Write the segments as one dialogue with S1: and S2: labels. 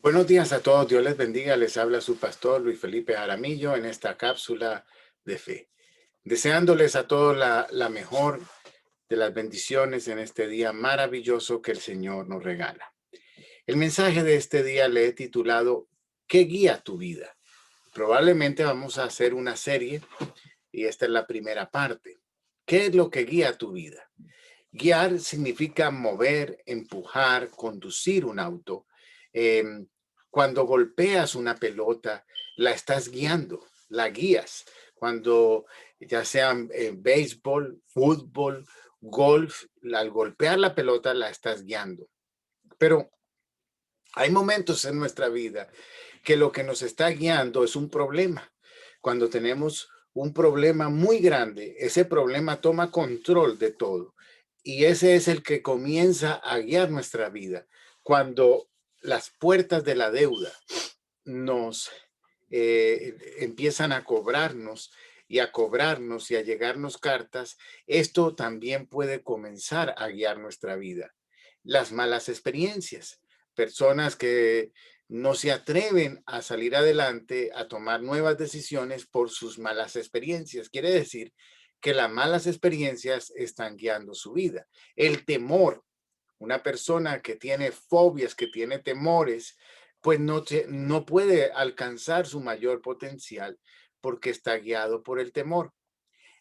S1: Buenos días a todos, Dios les bendiga, les habla su pastor Luis Felipe Jaramillo en esta cápsula de fe, deseándoles a todos la mejor de las bendiciones en este día maravilloso que el Señor nos regala. El mensaje de este día le he titulado ¿Qué guía tu vida? Probablemente vamos a hacer una serie y esta es la primera parte. ¿Qué es lo que guía tu vida? Guiar significa mover, empujar, conducir un auto. Em, Cuando golpeas una pelota, la estás guiando, la guías. Cuando ya sea béisbol, fútbol, golf, al golpear la pelota, la estás guiando. Pero hay momentos en nuestra vida que lo que nos está guiando es un problema. Cuando tenemos un problema muy grande, ese problema toma control de todo. Y ese es el que comienza a guiar nuestra vida. Cuando las puertas de la deuda nos empiezan a cobrarnos y a cobrarnos y a llegarnos cartas, esto también puede comenzar a guiar nuestra vida. Las malas experiencias, personas que no se atreven a salir adelante, a tomar nuevas decisiones por sus malas experiencias. Quiere decir que las malas experiencias están guiando su vida. El temor, una persona que tiene fobias, que tiene temores, pues no puede alcanzar su mayor potencial porque está guiado por el temor.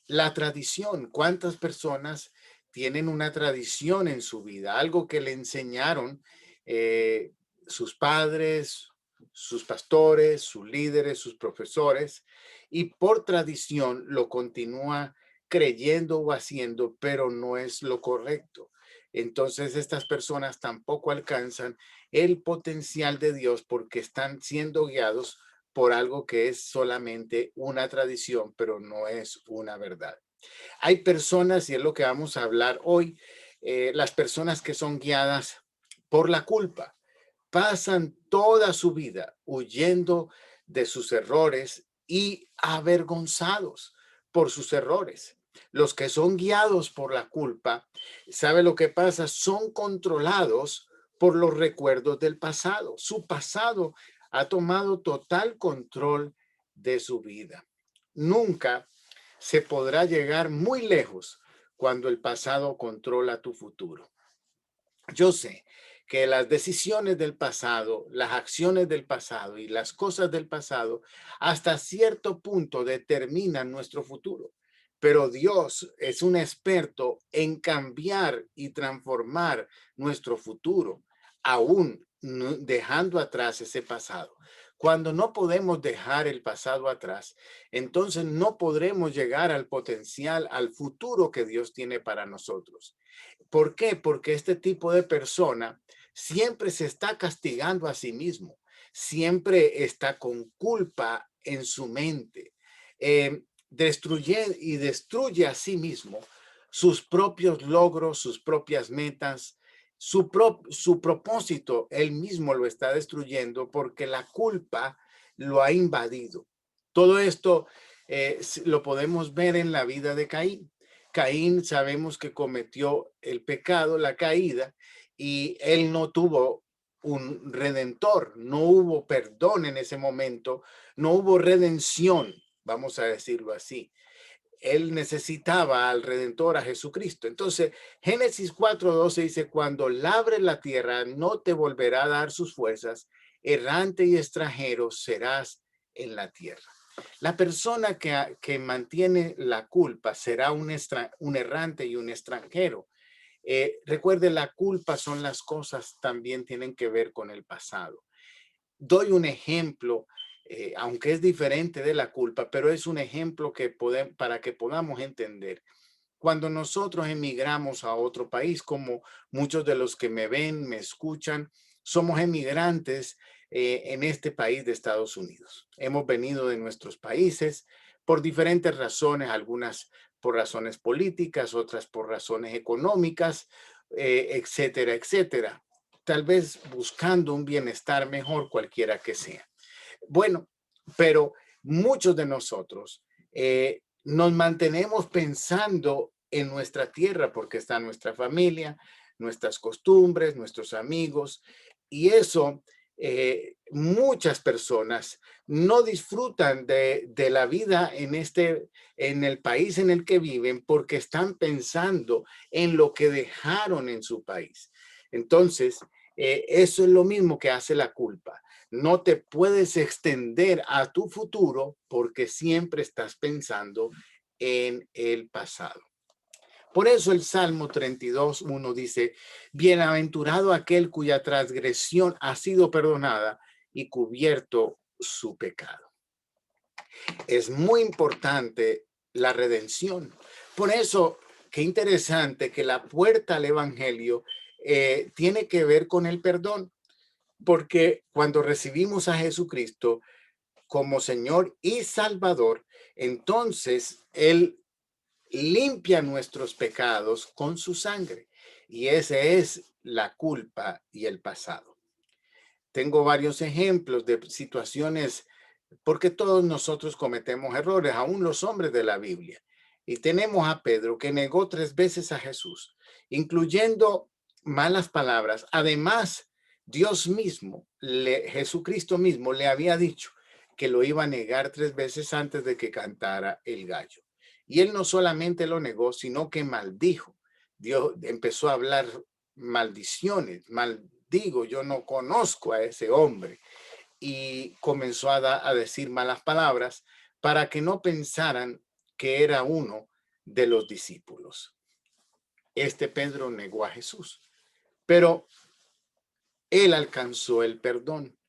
S1: La tradición, ¿cuántas personas tienen una tradición en su vida? Algo que le enseñaron eh, sus padres, sus pastores, sus líderes, sus profesores, y por tradición lo continúa creyendo o haciendo, pero no es lo correcto. Entonces estas personas tampoco alcanzan el potencial de Dios porque están siendo guiados por algo que es solamente una tradición, pero no es una verdad. Hay personas, y es lo que vamos a hablar hoy, las personas que son guiadas por la culpa, pasan toda su vida huyendo de sus errores y avergonzados por sus errores. Los que son guiados por la culpa, ¿sabe lo que pasa? Son controlados por los recuerdos del pasado. Su pasado ha tomado total control de su vida. Nunca se podrá llegar muy lejos cuando el pasado controla tu futuro. Yo sé que las decisiones del pasado, las acciones del pasado y las cosas del pasado hasta cierto punto determinan nuestro futuro. Pero Dios es un experto en cambiar y transformar nuestro futuro, aún dejando atrás ese pasado. Cuando no podemos dejar el pasado atrás, entonces no podremos llegar al potencial, al futuro que Dios tiene para nosotros. ¿Por qué? Porque este tipo de persona siempre se está castigando a sí mismo, siempre está con culpa en su mente, destruye a sí mismo sus propios logros, sus propias metas, su propósito, él mismo lo está destruyendo porque la culpa lo ha invadido. Todo esto lo podemos ver en la vida de Caín. Caín sabemos que cometió el pecado, la caída, y él no tuvo un redentor, no hubo perdón en ese momento, no hubo redención, vamos a decirlo así. Él necesitaba al redentor, a Jesucristo. Entonces, Génesis 4:12 dice, cuando labre la tierra, no te volverá a dar sus fuerzas, errante y extranjero serás en la tierra. La persona que mantiene la culpa será un errante y un extranjero. Recuerde, la culpa son las cosas, también tienen que ver con el pasado. Doy un ejemplo, aunque es diferente de la culpa, pero es un ejemplo para que podamos entender. Cuando nosotros emigramos a otro país, como muchos de los que me ven, me escuchan, somos emigrantes en este país de Estados Unidos. Hemos venido de nuestros países por diferentes razones, algunas por razones políticas, otras por razones económicas, etcétera, etcétera. Tal vez buscando un bienestar mejor, cualquiera que sea. Bueno, pero muchos de nosotros nos mantenemos pensando en nuestra tierra porque está nuestra familia, nuestras costumbres, nuestros amigos, y eso muchas personas no disfrutan de la vida en el país en el que viven porque están pensando en lo que dejaron en su país. Entonces, eso es lo mismo que hace la culpa. No te puedes extender a tu futuro porque siempre estás pensando en el pasado. Por eso el Salmo 32:1 dice, bienaventurado aquel cuya transgresión ha sido perdonada y cubierto su pecado. Es muy importante la redención. Por eso, qué interesante que la puerta al evangelio tiene que ver con el perdón, porque cuando recibimos a Jesucristo como Señor y Salvador, entonces Él limpia nuestros pecados con su sangre. Y ese es la culpa y el pasado. Tengo varios ejemplos de situaciones, porque todos nosotros cometemos errores, aún los hombres de la Biblia. Y tenemos a Pedro que negó 3 veces a Jesús, incluyendo malas palabras. Además, Dios mismo, Jesucristo mismo le había dicho que lo iba a negar 3 veces antes de que cantara el gallo. Y él no solamente lo negó, sino que maldijo. Dios empezó a hablar maldiciones, maldigo, yo no conozco a ese hombre. Y comenzó a decir malas palabras para que no pensaran que era uno de los discípulos. Este Pedro negó a Jesús, pero él alcanzó el perdón.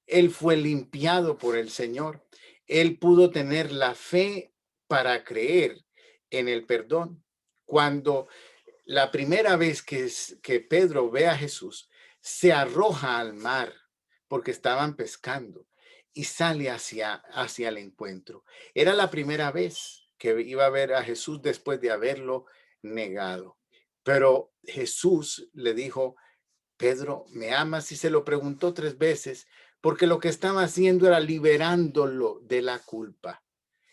S1: Él fue limpiado por el Señor. Él pudo tener la fe para creer en el perdón. Cuando la primera vez que Pedro ve a Jesús, se arroja al mar porque estaban pescando y sale hacia el encuentro. Era la primera vez que iba a ver a Jesús después de haberlo negado. Pero Jesús le dijo, Pedro, ¿me amas? Y se lo preguntó 3 veces, porque lo que estaba haciendo era liberándolo de la culpa.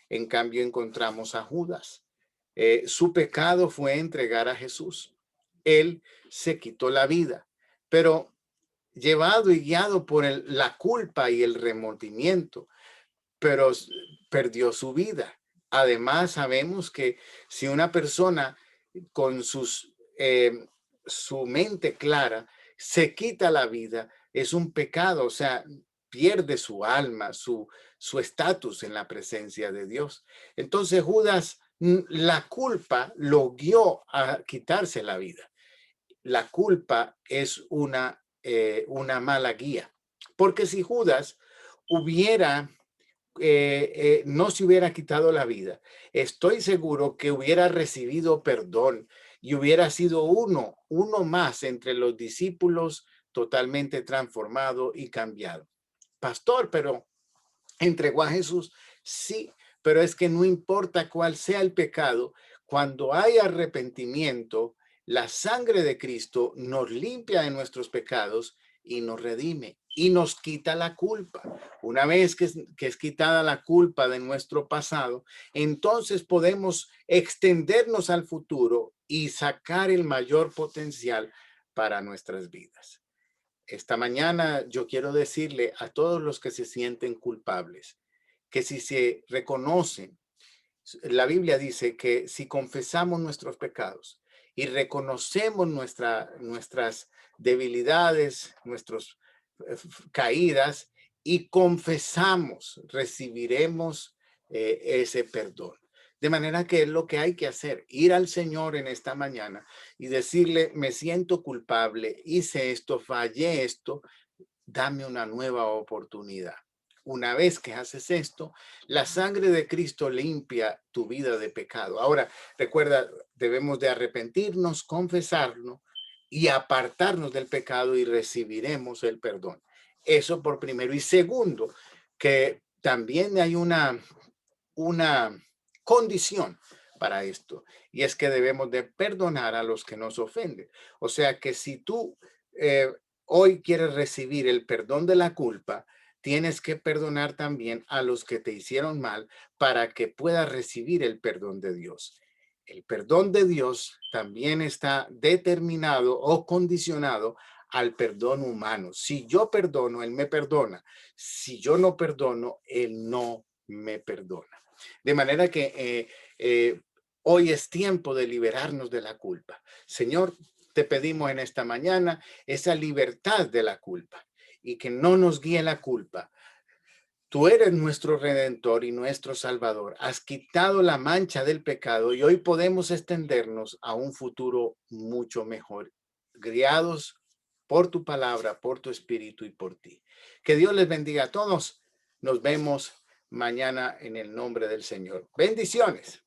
S1: En cambio, encontramos a Judas. Su pecado fue entregar a Jesús. Él se quitó la vida, pero llevado y guiado por la culpa y el remordimiento, pero perdió su vida. Además, sabemos que si una persona con su mente clara se quita la vida, es un pecado, o sea, pierde su alma, su estatus en la presencia de Dios. Entonces Judas, la culpa lo guió a quitarse la vida. La culpa es una mala guía, porque si Judas hubiera no se hubiera quitado la vida, estoy seguro que hubiera recibido perdón y hubiera sido uno más entre los discípulos totalmente transformado y cambiado. Pastor, pero entregó a Jesús, sí, pero es que no importa cuál sea el pecado, cuando hay arrepentimiento, la sangre de Cristo nos limpia de nuestros pecados y nos redime y nos quita la culpa. Una vez que es quitada la culpa de nuestro pasado, entonces podemos extendernos al futuro y sacar el mayor potencial para nuestras vidas. Esta mañana yo quiero decirle a todos los que se sienten culpables que si se reconocen, la Biblia dice que si confesamos nuestros pecados y reconocemos nuestras debilidades, nuestras caídas y confesamos, recibiremos ese perdón. De manera que es lo que hay que hacer, ir al Señor en esta mañana y decirle, me siento culpable, hice esto, fallé esto, dame una nueva oportunidad. Una vez que haces esto, la sangre de Cristo limpia tu vida de pecado. Ahora, recuerda, debemos de arrepentirnos, confesarlo y apartarnos del pecado y recibiremos el perdón. Eso por primero. Y segundo, que también hay una condición para esto, y es que debemos de perdonar a los que nos ofenden. O sea que si tú hoy quieres recibir el perdón de la culpa, tienes que perdonar también a los que te hicieron mal para que puedas recibir el perdón de Dios. El perdón de Dios también está determinado o condicionado al perdón humano. Si yo perdono, Él me perdona. Si yo no perdono, Él no me perdona. De manera que hoy es tiempo de liberarnos de la culpa. Señor, te pedimos en esta mañana esa libertad de la culpa y que no nos guíe la culpa. Tú eres nuestro Redentor y nuestro Salvador. Has quitado la mancha del pecado y hoy podemos extendernos a un futuro mucho mejor, guiados por tu palabra, por tu espíritu y por ti. Que Dios les bendiga a todos. Nos vemos mañana en el nombre del Señor. Bendiciones.